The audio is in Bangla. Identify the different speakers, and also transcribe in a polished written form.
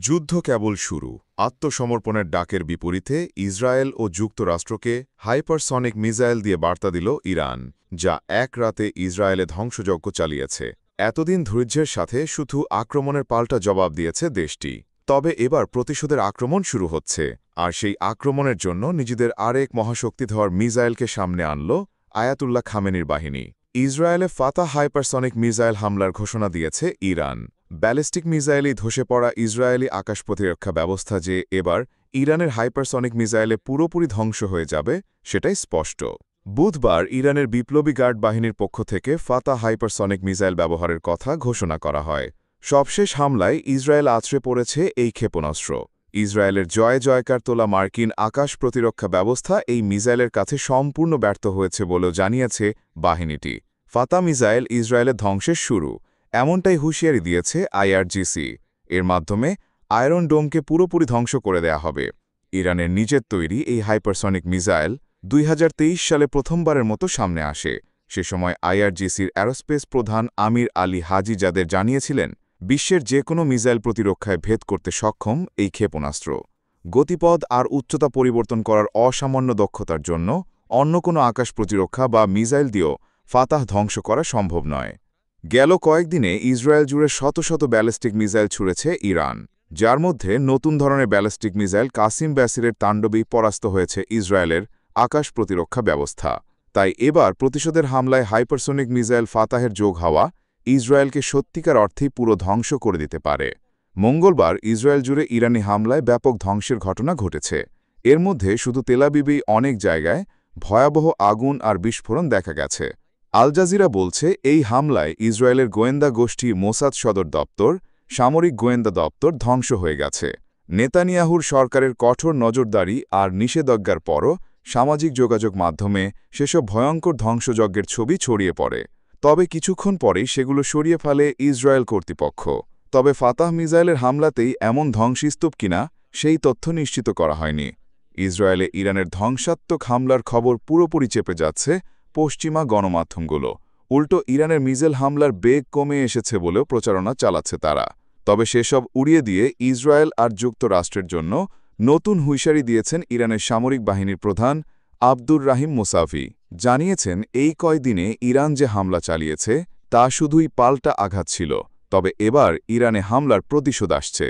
Speaker 1: যুদ্ধ কেবল শুরু। আত্মসমর্পণের ডাকের বিপরীতে ইসরায়েল ও যুক্তরাষ্ট্রকে হাইপারসনিক মিসাইল দিয়ে বার্তা দিল ইরান, যা এক রাতে ইসরায়েলে ধ্বংসযজ্ঞ চালিয়েছে। এতদিন ধৈর্যের সাথে শুধু আক্রমণের পাল্টা জবাব দিয়েছে দেশটি। তবে এবার প্রতিশোধের আক্রমণ শুরু হচ্ছে, আর সেই আক্রমণের জন্য নিজেদের আরেক মহাশক্তিধর মিসাইলকে সামনে আনল আয়াতুল্লাহ খামেনির বাহিনী। ইসরায়েলে ফাতাহ হাইপারসনিক মিসাইল হামলার ঘোষণা দিয়েছে ইরান। ব্যালিস্টিক মিসাইলেই ধসে পড়া ইসরায়েলি আকাশ প্রতিরক্ষা ব্যবস্থা যে এবার ইরানের হাইপারসনিক মিসাইলে পুরোপুরি ধ্বংস হয়ে যাবে, সেটাই স্পষ্ট। বুধবার ইরানের বিপ্লবী গার্ড বাহিনীর পক্ষ থেকে ফাতাহ হাইপারসনিক মিসাইল ব্যবহারের কথা ঘোষণা করা হয়। সবশেষ হামলায় ইসরায়েল আছড়ে পড়েছে এই ক্ষেপণাস্ত্র। ইসরায়েলের জয় জয়কার তোলা মার্কিন আকাশ প্রতিরক্ষা ব্যবস্থা এই মিসাইলের কাছে সম্পূর্ণ ব্যর্থ হয়েছে বলেও জানিয়েছে বাহিনীটি। ফাতাহ মিসাইল ইসরায়েলের ধ্বংসের শুরু, এমনটাই হুঁশিয়ারি দিয়েছে আইআরজিসি। এর মাধ্যমে আয়রন ডোমকে পুরোপুরি ধ্বংস করে দেয়া হবে। ইরানের নিজের তৈরি এই হাইপারসনিক মিসাইল 2023 সালে প্রথমবারের মতো সামনে আসে। সে সময় আইআরজিসির অ্যারোস্পেস প্রধান আমির আলী হাজি যাদের জানিয়েছিলেন, বিশ্বের যে কোনো মিসাইল প্রতিরক্ষায় ভেদ করতে সক্ষম এই ক্ষেপণাস্ত্র। গতিপথ আর উচ্চতা পরিবর্তন করার অসামান্য দক্ষতার জন্য অন্য কোনো আকাশ প্রতিরক্ষা বা মিসাইল দিয়েও ফাতাহ ধ্বংস করা সম্ভব নয়। গেল কয়েকদিনে ইসরায়েল জুড়ে শত শত ব্যালিস্টিক মিসাইল ছুড়েছে ইরান, যার মধ্যে নতুন ধরনের ব্যালিস্টিক মিসাইল কাসিম ব্যাসিরের তাণ্ডবেই পরাস্ত হয়েছে ইসরায়েলের আকাশ প্রতিরক্ষা ব্যবস্থা। তাই এবার প্রতিশোধের হামলায় হাইপারসনিক মিসাইল ফাতাহের যোগ হওয়া ইসরায়েলকে সত্যিকার অর্থেই পুরো ধ্বংস করে দিতে পারে। মঙ্গলবার ইসরায়েল জুড়ে ইরানি হামলায় ব্যাপক ধ্বংসের ঘটনা ঘটেছে। এর মধ্যে শুধু তেলাবিবেই অনেক জায়গায় ভয়াবহ আগুন আর বিস্ফোরণ দেখা গেছে। আল জাজিরা বলছে, এই হামলায় ইসরায়েলের গোয়েন্দা গোষ্ঠী মোসাদ সদর দপ্তর, সামরিক গোয়েন্দা দপ্তর ধ্বংস হয়ে গেছে। নেতানিয়াহুর সরকারের কঠোর নজরদারি আর নিষেধাজ্ঞার পরও সামাজিক যোগাযোগ মাধ্যমে সেসব ভয়ঙ্কর ধ্বংসযজ্ঞের ছবি ছড়িয়ে পড়ে। তবে কিছুক্ষণ পরেই সেগুলো সরিয়ে ফেলে ইসরায়েল কর্তৃপক্ষ। তবে ফাতাহ মিসাইলের হামলাতেই এমন ধ্বংসস্তূপ কিনা সেই তথ্য নিশ্চিত করা হয়নি। ইসরায়েলে ইরানের ধ্বংসাত্মক হামলার খবর পুরোপুরি চেপে যাচ্ছে পশ্চিমা গণমাধ্যমগুলো। উল্টো ইরানের মিসাইল হামলার বেগ কমে এসেছে বলেও প্রচারণা চালাচ্ছে তারা। তবে সেসব উড়িয়ে দিয়ে ইসরায়েল আর যুক্তরাষ্ট্রের জন্য নতুন হুঁশিয়ারি দিয়েছেন ইরানের সামরিক বাহিনীর প্রধান আব্দুর রাহিম মুসাভি। জানিয়েছেন, এই কয়দিনে ইরান যে হামলা চালিয়েছে তা শুধুই পাল্টা আঘাত ছিল, তবে এবার ইরানে হামলার প্রতিশোধ আসছে।